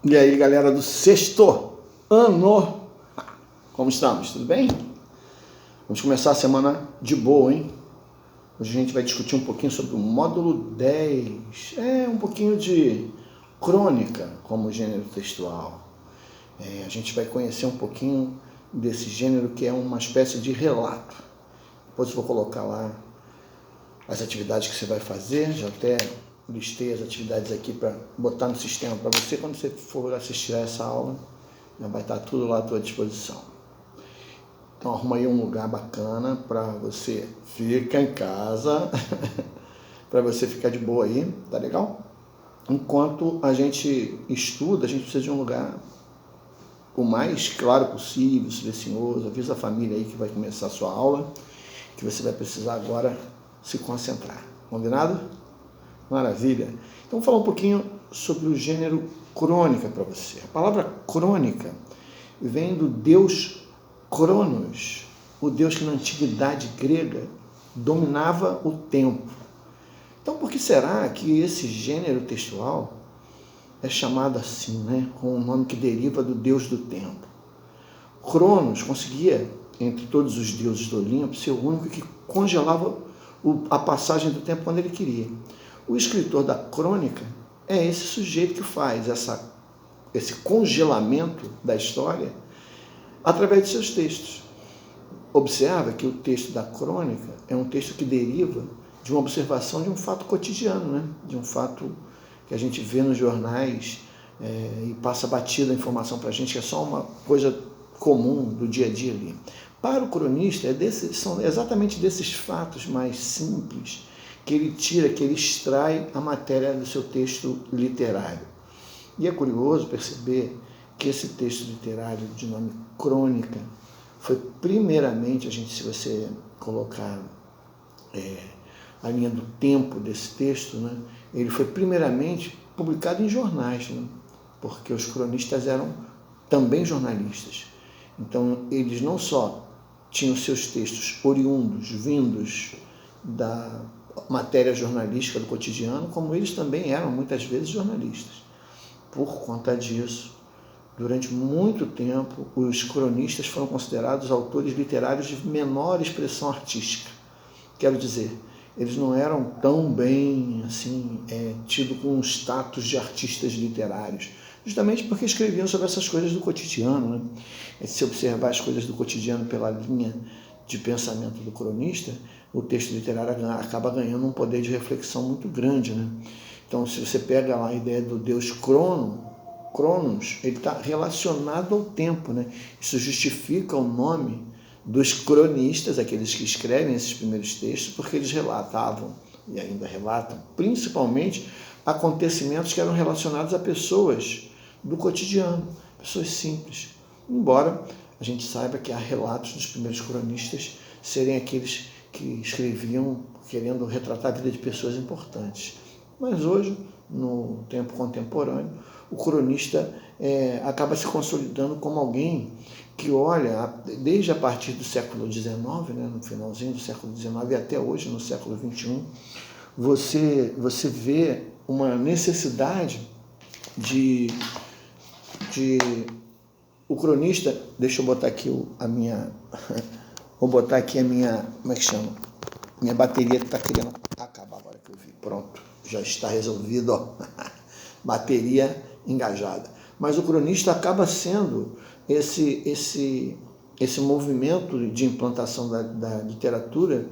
E aí, galera do sexto ano, como estamos? Tudo bem? Vamos começar a semana de boa, hein? Hoje a gente vai discutir um pouquinho sobre o módulo 10, um pouquinho de crônica como gênero textual. A gente vai conhecer um pouquinho desse gênero que é uma espécie de relato. Depois eu vou colocar lá as atividades que você vai fazer, já até listei as atividades aqui para botar no sistema para você. Quando você for assistir a essa aula, já vai estar tudo lá à tua disposição. Então arruma aí um lugar bacana para você ficar em casa, para você ficar de boa aí, tá legal? Enquanto a gente estuda, a gente precisa de um lugar o mais claro possível, silencioso. Avisa a família aí que vai começar a sua aula, que você vai precisar agora se concentrar. Combinado? Maravilha. Então vou falar um pouquinho sobre o gênero crônica para você. A palavra crônica vem do deus Cronos, o deus que na antiguidade grega dominava o tempo. Então por que será que esse gênero textual é chamado assim, né, com um nome que deriva do deus do tempo? Cronos conseguia, entre todos os deuses do Olimpo, ser o único que congelava a passagem do tempo quando ele queria. O escritor da crônica é esse sujeito que faz esse congelamento da história através de seus textos. Observa que o texto da crônica é um texto que deriva de uma observação de um fato cotidiano, né? De um fato que a gente vê nos jornais e passa batida a informação para a gente, que é só uma coisa comum do dia a dia ali. Para o cronista, são exatamente desses fatos mais simples que ele tira, que ele extrai a matéria do seu texto literário. E é curioso perceber que esse texto literário de nome crônica foi primeiramente, se você colocar a linha do tempo desse texto, né, ele foi primeiramente publicado em jornais, né, porque os cronistas eram também jornalistas. Então, eles não só tinham seus textos oriundos, vindos da matéria jornalística do cotidiano, como eles também eram, muitas vezes, jornalistas. Por conta disso, durante muito tempo, os cronistas foram considerados autores literários de menor expressão artística. Quero dizer, eles não eram tão bem assim, tidos com um status de artistas literários, justamente porque escreviam sobre essas coisas do cotidiano, né? Se observar as coisas do cotidiano pela linha de pensamento do cronista, o texto literário acaba ganhando um poder de reflexão muito grande, né? Então, se você pega lá a ideia do deus Cronos, ele está relacionado ao tempo, né? Isso justifica o nome dos cronistas, aqueles que escrevem esses primeiros textos, porque eles relatavam, e ainda relatam, principalmente acontecimentos que eram relacionados a pessoas do cotidiano, pessoas simples. Embora a gente saiba que há relatos dos primeiros cronistas serem aqueles que escreviam querendo retratar a vida de pessoas importantes. Mas hoje, no tempo contemporâneo, o cronista acaba se consolidando como alguém que olha, desde a partir do século XIX, né, no finalzinho do século XIX e até hoje, no século XXI, você vê uma necessidade de o cronista, deixa eu botar aqui como é que chama? Minha bateria está querendo acabar agora que eu vi. Pronto, já está resolvido, ó. Bateria engajada. Mas o cronista acaba sendo esse movimento de implantação da literatura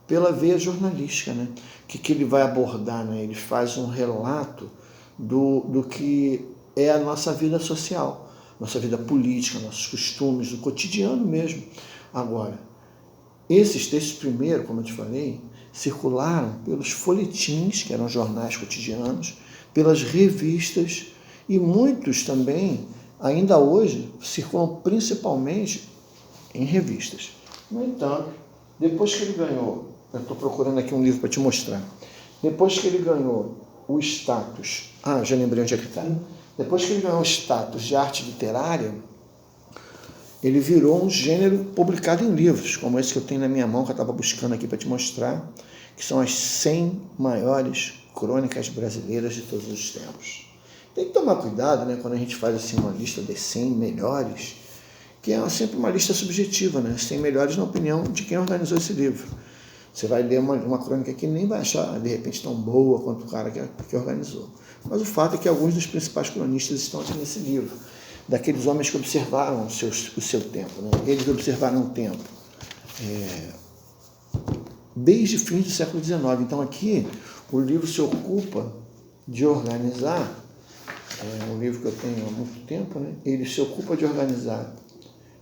pela veia jornalística, né? Que ele vai abordar, né? Ele faz um relato do que é a nossa vida social, nossa vida política, nossos costumes, do cotidiano mesmo. Agora, esses textos primeiro, como eu te falei, circularam pelos folhetins, que eram jornais cotidianos, pelas revistas, e muitos também, ainda hoje, circulam principalmente em revistas. No entanto, depois que ele ganhou, eu estou procurando aqui um livro para te mostrar, depois que ele ganhou o status, já lembrei onde é que está, depois que ele ganhou o status de arte literária, ele virou um gênero publicado em livros, como esse que eu tenho na minha mão, que eu estava buscando aqui para te mostrar, que são as 100 maiores crônicas brasileiras de todos os tempos. Tem que tomar cuidado, né, quando a gente faz assim uma lista de 100 melhores, que é sempre uma lista subjetiva, né? 100 melhores na opinião de quem organizou esse livro. Você vai ler uma crônica que nem vai achar, de repente, tão boa quanto o cara que organizou. Mas o fato é que alguns dos principais cronistas estão aqui nesse livro, daqueles homens que observaram o seu tempo, né? Eles observaram o tempo desde fins do século XIX. Então aqui o livro se ocupa de organizar, é um livro que eu tenho há muito tempo, né? Ele se ocupa de organizar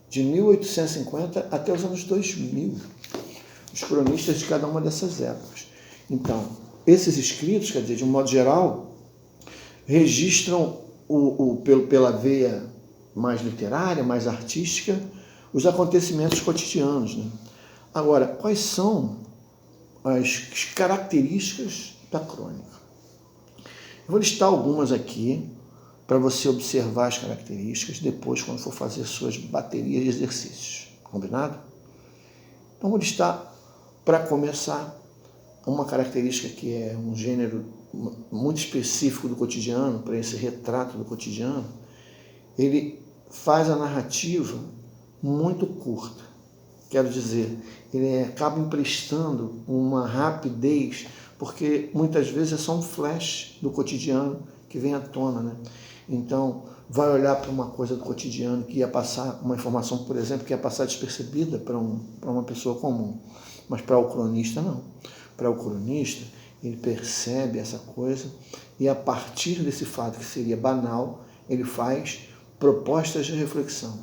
de 1850 até os anos 2000, os cronistas de cada uma dessas épocas. Então, esses escritos, quer dizer, de um modo geral, registram pela veia mais literária, mais artística, os acontecimentos cotidianos, né? Agora, quais são as características da crônica? Eu vou listar algumas aqui para você observar as características depois, quando for fazer suas baterias de exercícios. Combinado? Então, vou listar, para começar, uma característica que é um gênero muito específico do cotidiano, para esse retrato do cotidiano. Ele faz a narrativa muito curta. Quero dizer, ele acaba emprestando uma rapidez, porque muitas vezes é só um flash do cotidiano que vem à tona, né? Então, vai olhar para uma coisa do cotidiano que ia passar, uma informação, por exemplo, que ia passar despercebida para uma pessoa comum, mas para o cronista não. Para o cronista, ele percebe essa coisa e, a partir desse fato que seria banal, ele faz propostas de reflexão.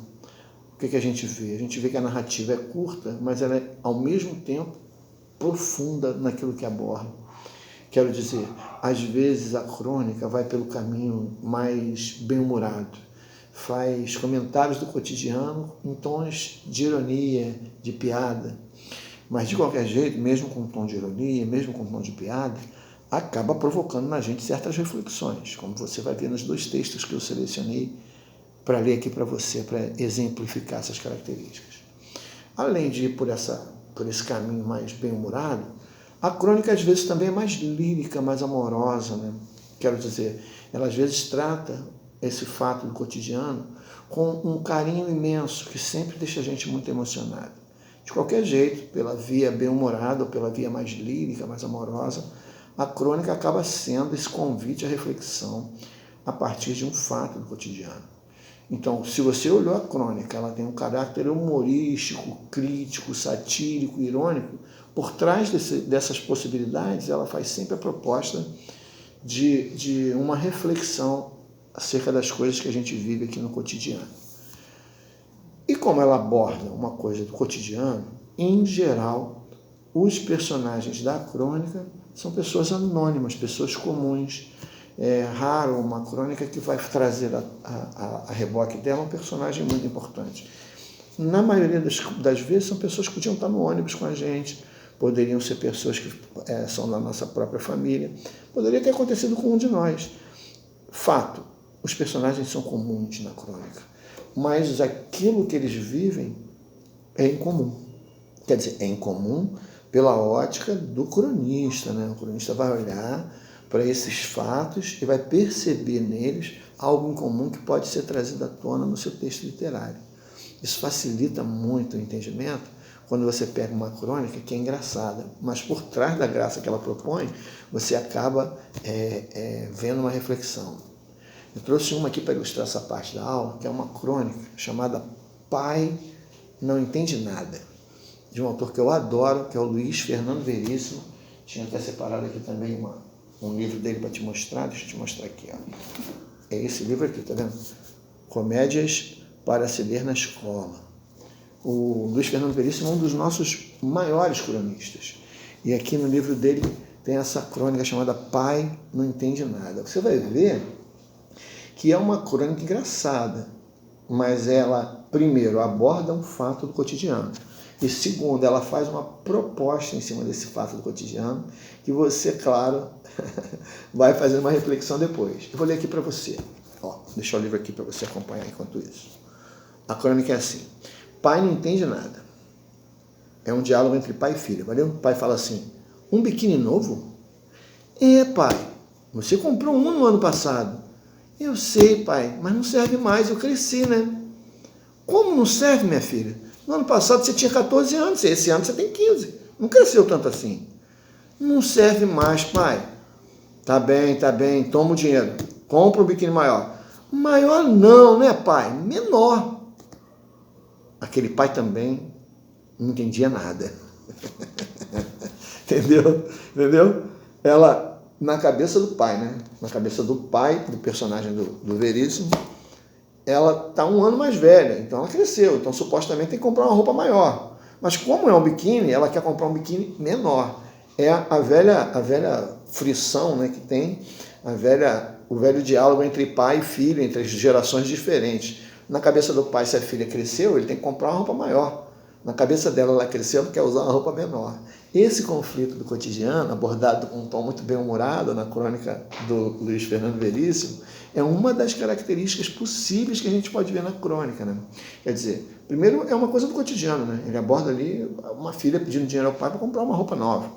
O que a gente vê? A gente vê que a narrativa é curta, mas ela é, ao mesmo tempo, profunda naquilo que aborda. Quero dizer, às vezes a crônica vai pelo caminho mais bem-humorado, faz comentários do cotidiano em tons de ironia, de piada, mas de qualquer jeito, mesmo com um tom de ironia, mesmo com um tom de piada, acaba provocando na gente certas reflexões, como você vai ver nos dois textos que eu selecionei para ler aqui para você, para exemplificar essas características. Além de ir por esse caminho mais bem-humorado, a crônica às vezes também é mais lírica, mais amorosa, né? Quero dizer, ela às vezes trata esse fato do cotidiano com um carinho imenso, que sempre deixa a gente muito emocionado. De qualquer jeito, pela via bem-humorada ou pela via mais lírica, mais amorosa, a crônica acaba sendo esse convite à reflexão a partir de um fato do cotidiano. Então, se você olhou a crônica, ela tem um caráter humorístico, crítico, satírico, irônico. Por trás dessas possibilidades, ela faz sempre a proposta de uma reflexão acerca das coisas que a gente vive aqui no cotidiano. E como ela aborda uma coisa do cotidiano, em geral, os personagens da crônica são pessoas anônimas, pessoas comuns. É raro uma crônica que vai trazer a reboque dela um personagem muito importante. Na maioria das vezes são pessoas que podiam estar no ônibus com a gente, poderiam ser pessoas que são da nossa própria família, poderia ter acontecido com um de nós. Fato, os personagens são comuns na crônica, mas aquilo que eles vivem é incomum. Quer dizer, é incomum pela ótica do cronista, né? O cronista vai olhar para esses fatos e vai perceber neles algo em comum que pode ser trazido à tona no seu texto literário. Isso facilita muito o entendimento quando você pega uma crônica que é engraçada, mas por trás da graça que ela propõe, você acaba vendo uma reflexão. Eu trouxe uma aqui para ilustrar essa parte da aula, que é uma crônica chamada Pai Não Entende Nada, de um autor que eu adoro, que é o Luiz Fernando Veríssimo. Tinha até separado aqui também um livro dele para te mostrar, deixa eu te mostrar aqui, ó. É esse livro aqui, tá vendo? Comédias para se ler na escola. O Luiz Fernando Veríssimo é um dos nossos maiores cronistas. E aqui no livro dele tem essa crônica chamada Pai Não Entende Nada. Você vai ver que é uma crônica engraçada, mas ela, primeiro, aborda um fato do cotidiano. E segundo, ela faz uma proposta em cima desse fato do cotidiano, que você, claro, vai fazer uma reflexão depois. Eu vou ler aqui para você. Ó, deixar o livro aqui para você acompanhar enquanto isso. A crônica é assim. Pai não entende nada. É um diálogo entre pai e filho, valeu? O pai fala assim, um biquíni novo? É, pai, você comprou um no ano passado. Eu sei, pai, mas não serve mais, eu cresci, né? Como não serve, minha filha? No ano passado você tinha 14 anos, esse ano você tem 15. Não cresceu tanto assim. Não serve mais, pai. Tá bem, toma o dinheiro. Compra um biquíni maior. Maior não, né, pai? Menor. Aquele pai também não entendia nada. Entendeu? Ela, na cabeça do pai, né? Na cabeça do pai, do personagem do Veríssimo, ela tá um ano mais velha, então ela cresceu, então supostamente tem que comprar uma roupa maior. Mas como é um biquíni, ela quer comprar um biquíni menor. É a velha frição, né, que tem, o velho diálogo entre pai e filho, entre as gerações diferentes. Na cabeça do pai, se a filha cresceu, ele tem que comprar uma roupa maior. Na cabeça dela, ela cresceu, ela quer usar uma roupa menor. Esse conflito do cotidiano, abordado com um tom muito bem-humorado na crônica do Luiz Fernando Veríssimo, é uma das características possíveis que a gente pode ver na crônica, né? Quer dizer, primeiro é uma coisa do cotidiano, né? Ele aborda ali uma filha pedindo dinheiro ao pai para comprar uma roupa nova.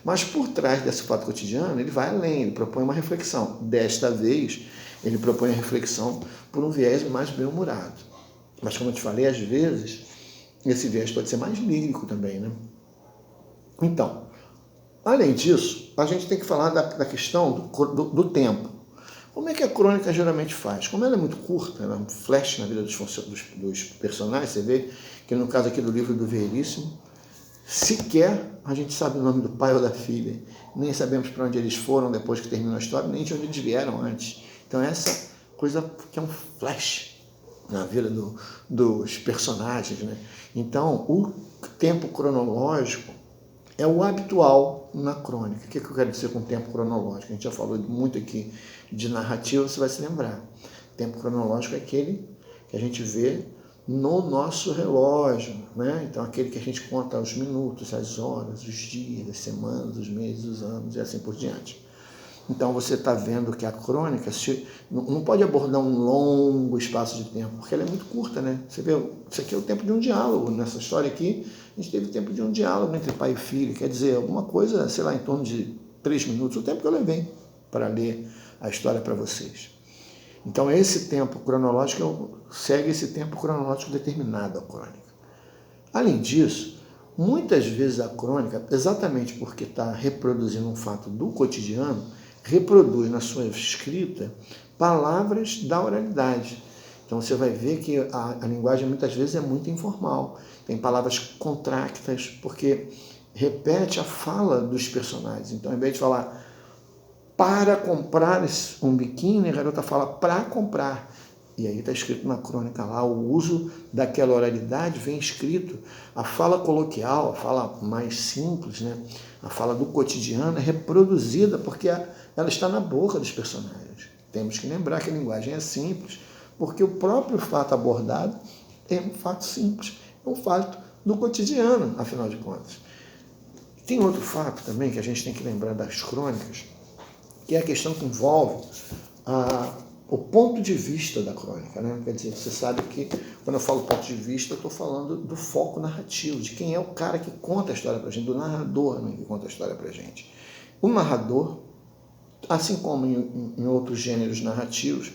Mas por trás desse fato cotidiano, ele vai além, ele propõe uma reflexão. Desta vez, ele propõe a reflexão por um viés mais bem-humorado. Mas como eu te falei, às vezes, esse viés pode ser mais lírico também, né? Então, além disso, a gente tem que falar da questão do tempo. Como é que a crônica geralmente faz? Como ela é muito curta, ela é um flash na vida dos personagens, você vê que no caso aqui do livro do Veríssimo, sequer a gente sabe o nome do pai ou da filha, nem sabemos para onde eles foram depois que terminou a história, nem de onde eles vieram antes. Então essa coisa que é um flash na vida dos personagens, né? Então o tempo cronológico é o habitual na crônica. O que eu quero dizer com tempo cronológico? A gente já falou muito aqui de narrativa, você vai se lembrar. Tempo cronológico é aquele que a gente vê no nosso relógio, né? Então, aquele que a gente conta os minutos, as horas, os dias, as semanas, os meses, os anos e assim por diante. Então, você está vendo que a crônica não pode abordar um longo espaço de tempo, porque ela é muito curta, né? Você vê, isso aqui é o tempo de um diálogo. Nessa história aqui, a gente teve o tempo de um diálogo entre pai e filho, quer dizer, alguma coisa, sei lá, em torno de 3 minutos, o tempo que eu levei para ler a história para vocês. Então, esse tempo cronológico segue esse tempo cronológico determinado à crônica. Além disso, muitas vezes a crônica, exatamente porque está reproduzindo um fato do cotidiano, reproduz na sua escrita palavras da oralidade. Então você vai ver que a linguagem muitas vezes é muito informal. Tem palavras contractas, porque repete a fala dos personagens. Então, ao invés de falar para comprar um biquíni, a garota fala para comprar. E aí está escrito na crônica lá, o uso daquela oralidade vem escrito. A fala coloquial, a fala mais simples, né? A fala do cotidiano é reproduzida porque ela está na boca dos personagens. Temos que lembrar que a linguagem é simples, porque o próprio fato abordado é um fato simples, é um fato do cotidiano, afinal de contas. Tem outro fato também que a gente tem que lembrar das crônicas, que é a questão que envolve o ponto de vista da crônica, né? Quer dizer, você sabe que quando eu falo ponto de vista, eu estou falando do foco narrativo, de quem é o cara que conta a história para a gente, do narrador, né, que conta a história para a gente. O narrador, assim como em outros gêneros narrativos,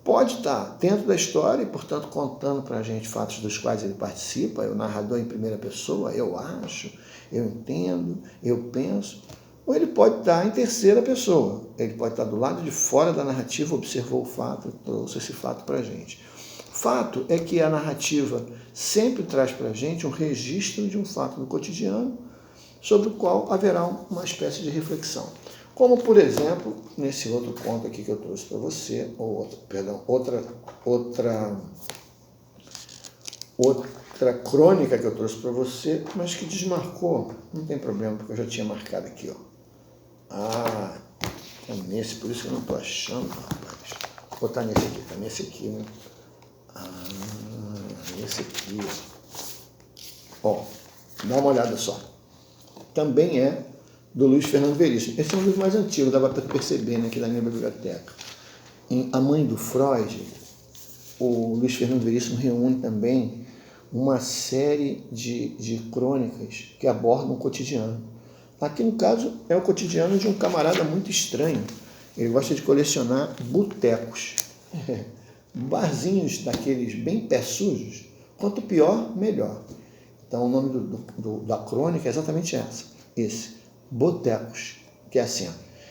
pode estar dentro da história e, portanto, contando para a gente fatos dos quais ele participa, é o narrador em primeira pessoa, eu acho, eu entendo, eu penso. Ou ele pode estar em terceira pessoa, ele pode estar do lado de fora da narrativa, observou o fato, trouxe esse fato para a gente. Fato é que a narrativa sempre traz para a gente um registro de um fato do cotidiano, sobre o qual haverá uma espécie de reflexão. Como, por exemplo, nesse outro conto aqui que eu trouxe para você, outra crônica que eu trouxe para você, mas que desmarcou. Não tem problema, porque eu já tinha marcado aqui, ó. É nesse, por isso que eu não estou achando, rapaz. Ou tá nesse aqui, tá nesse aqui, né? Esse aqui. Ó, dá uma olhada só. Também é do Luiz Fernando Veríssimo. Esse é um dos mais antigos, dava para perceber, né, aqui da minha biblioteca. Em A Mãe do Freud, o Luiz Fernando Veríssimo reúne também uma série de crônicas que abordam o cotidiano. Aqui, no caso, é o cotidiano de um camarada muito estranho, Ele gosta de colecionar botecos. Barzinhos daqueles bem pé sujos. Quanto pior, melhor. Então o nome da crônica é exatamente esse. Botecos. Que é assim,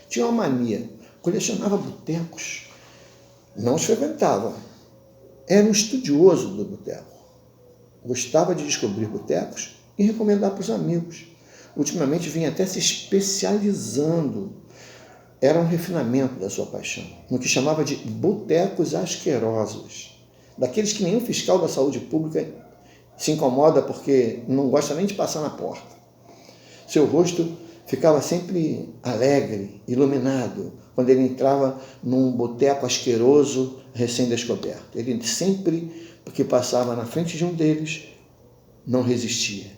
tinha uma mania. Colecionava botecos. Não os frequentava. Era um estudioso do boteco. Gostava de descobrir botecos e recomendar para os amigos. Ultimamente vinha até se especializando. Era um refinamento da sua paixão, no que chamava de botecos asquerosos. Daqueles que nenhum fiscal da saúde pública se incomoda porque não gosta nem de passar na porta. Seu rosto ficava sempre alegre, iluminado, quando ele entrava num boteco asqueroso recém-descoberto. Ele sempre que passava na frente de um deles, não resistia.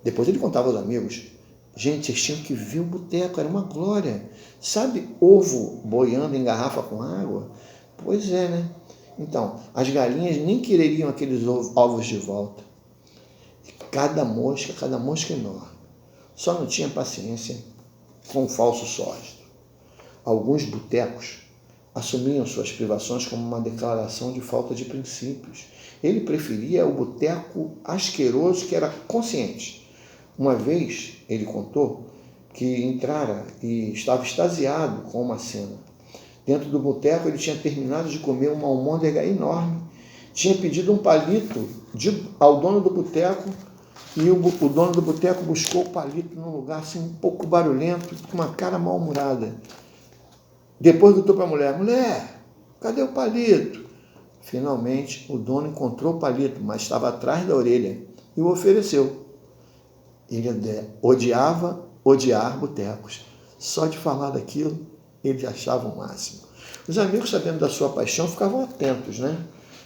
Depois ele contava aos amigos: gente, vocês tinham que ver o boteco, era uma glória. Sabe ovo boiando em garrafa com água? Pois é, né? Então, as galinhas nem quereriam aqueles ovos de volta. Cada mosca enorme. Só não tinha paciência com o falso sócio. Alguns botecos assumiam suas privações como uma declaração de falta de princípios. Ele preferia o boteco asqueroso que era consciente. Uma vez, ele contou que entrara e estava extasiado com uma cena. Dentro do boteco, ele tinha terminado de comer uma almôndega enorme, tinha pedido um palito ao dono do boteco e o dono do boteco buscou o palito num lugar assim, um pouco barulhento, com uma cara mal-humorada. Depois gritou para a mulher: mulher, cadê o palito? Finalmente, o dono encontrou o palito, mas estava atrás da orelha e o ofereceu. Ele odiava odiar botecos. Só de falar daquilo, ele achava o máximo. Os amigos, sabendo da sua paixão, ficavam atentos, né?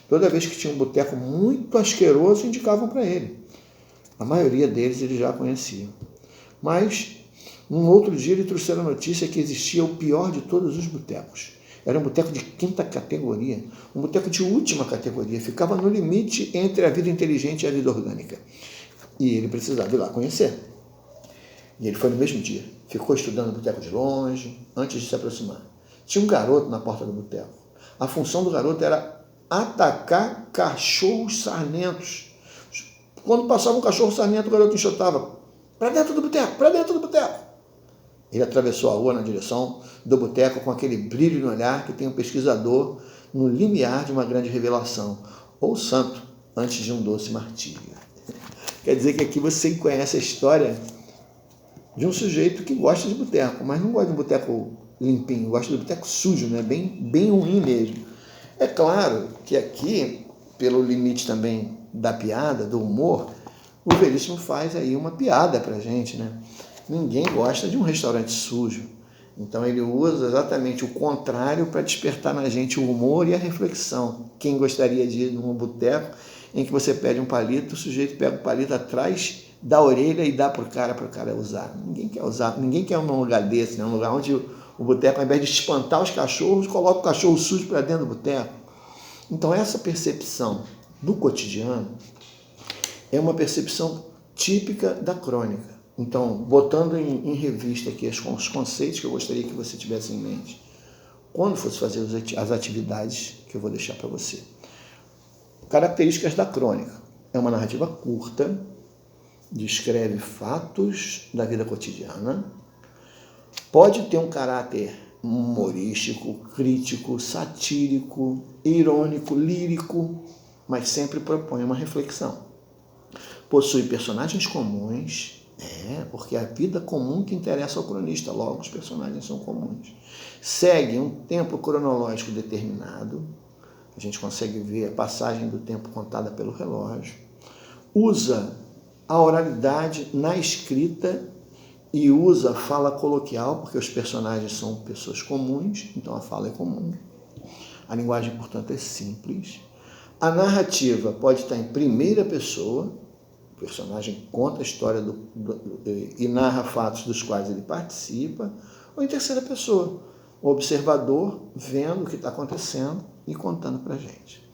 Toda vez que tinha um boteco muito asqueroso, indicavam para ele. A maioria deles ele já conhecia. Mas, num outro dia, ele trouxeram a notícia que existia o pior de todos os botecos. Era um boteco de 5ª categoria, um boteco de última categoria, ficava no limite entre a vida inteligente e a vida orgânica. E ele precisava ir lá conhecer. E ele foi no mesmo dia. Ficou estudando o boteco de longe, antes de se aproximar. Tinha um garoto na porta do boteco. A função do garoto era atacar cachorros sarnentos. Quando passava um cachorro sarnento, o garoto enxotava: para dentro do boteco, para dentro do boteco. Ele atravessou a rua na direção do boteco com aquele brilho no olhar que tem um pesquisador no limiar de uma grande revelação, ou santo, antes de um doce martírio. Quer dizer que aqui você conhece a história de um sujeito que gosta de boteco, mas não gosta de um boteco limpinho, gosta de boteco sujo, né? Bem ruim mesmo. É claro que aqui, pelo limite também da piada, do humor, o Veríssimo faz aí uma piada pra gente, né? Ninguém gosta de um restaurante sujo. Então ele usa exatamente o contrário para despertar na gente o humor e a reflexão. Quem gostaria de ir num boteco em que você pede um palito, o sujeito pega o palito atrás da orelha e dá para o cara usar. Ninguém quer usar, ninguém quer um lugar desse, né? Um lugar onde o boteco, ao invés de espantar os cachorros, coloca o cachorro sujo para dentro do boteco. Então essa percepção do cotidiano é uma percepção típica da crônica. Então, botando em revista aqui os conceitos que eu gostaria que você tivesse em mente, quando fosse fazer as atividades que eu vou deixar para você. Características da crônica. É uma narrativa curta, descreve fatos da vida cotidiana, pode ter um caráter humorístico, crítico, satírico, irônico, lírico, mas sempre propõe uma reflexão. Possui personagens comuns, porque é a vida comum que interessa ao cronista, logo os personagens são comuns. Segue um tempo cronológico determinado, a gente consegue ver a passagem do tempo contada pelo relógio, usa a oralidade na escrita e usa a fala coloquial, porque os personagens são pessoas comuns, então a fala é comum. A linguagem, portanto, é simples. A narrativa pode estar em primeira pessoa, o personagem conta a história e narra fatos dos quais ele participa, ou em terceira pessoa, o observador vendo o que está acontecendo e contando para a gente.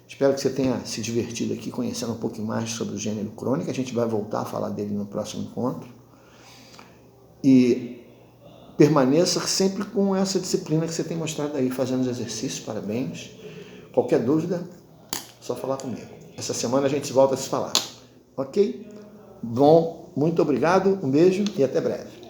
Espero que você tenha se divertido aqui, conhecendo um pouquinho mais sobre o gênero crônica. A gente vai voltar a falar dele no próximo encontro. E permaneça sempre com essa disciplina que você tem mostrado aí, fazendo os exercícios. Parabéns. Qualquer dúvida, só falar comigo. Essa semana a gente volta a se falar. Ok? Bom, muito obrigado, um beijo e até breve.